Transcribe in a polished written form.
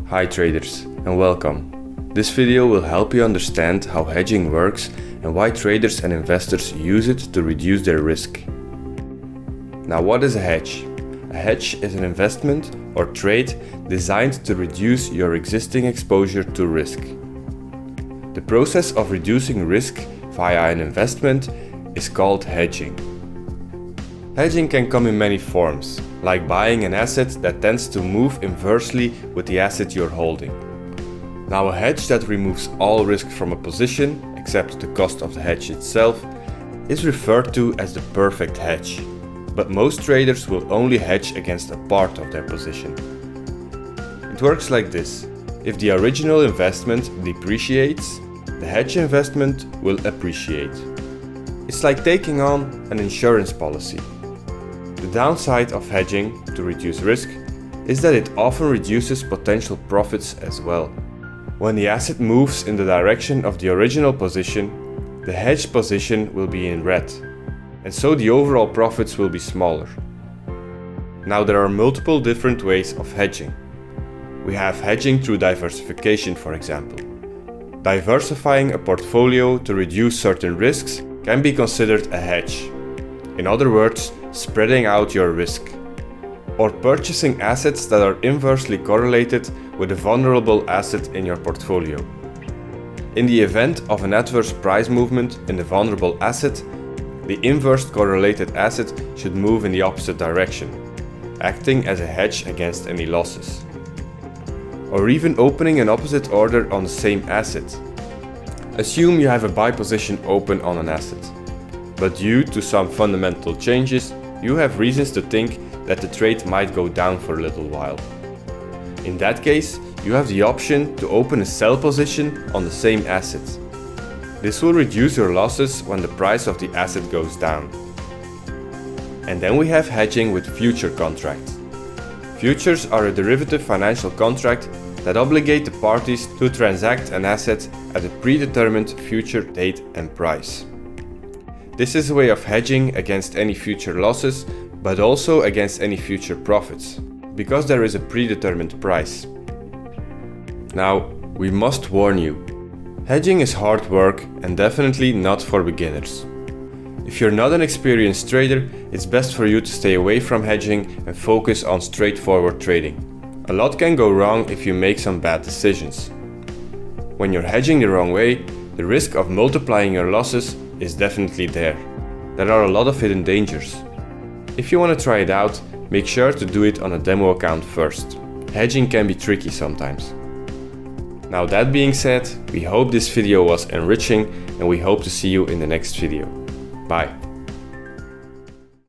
Hi traders, and welcome. This video will help you understand how hedging works and why traders and investors use it to reduce their risk. Now, what is a hedge? A hedge is an investment or trade designed to reduce your existing exposure to risk. The process of reducing risk via an investment is called hedging. Hedging can come in many forms, like buying an asset that tends to move inversely with the asset you're holding. Now, a hedge that removes all risk from a position, except the cost of the hedge itself, is referred to as the perfect hedge. But most traders will only hedge against a part of their position. It works like this. If the original investment depreciates, the hedge investment will appreciate. It's like taking on an insurance policy. The downside of hedging to reduce risk is that it often reduces potential profits as well. When the asset moves in the direction of the original position, the hedged position will be in red, and so the overall profits will be smaller. Now, there are multiple different ways of hedging. We have hedging through diversification, for example. Diversifying a portfolio to reduce certain risks can be considered a hedge. In other words, spreading out your risk. Or purchasing assets that are inversely correlated with a vulnerable asset in your portfolio. In the event of an adverse price movement in the vulnerable asset, the inverse correlated asset should move in the opposite direction, acting as a hedge against any losses. Or even opening an opposite order on the same asset. Assume you have a buy position open on an asset, but due to some fundamental changes, you have reasons to think that the trade might go down for a little while. In that case, you have the option to open a sell position on the same asset. This will reduce your losses when the price of the asset goes down. And then we have hedging with future contracts. Futures are a derivative financial contract that obligate the parties to transact an asset at a predetermined future date and price. This is a way of hedging against any future losses, but also against any future profits, because there is a predetermined price. Now, we must warn you, hedging is hard work and definitely not for beginners. If you're not an experienced trader, it's best for you to stay away from hedging and focus on straightforward trading. A lot can go wrong if you make some bad decisions. When you're hedging the wrong way, the risk of multiplying your losses is definitely there. There are a lot of hidden dangers. If you want to try it out, make sure to do it on a demo account first. Hedging can be tricky sometimes. Now, that being said, we hope this video was enriching and we hope to see you in the next video. Bye.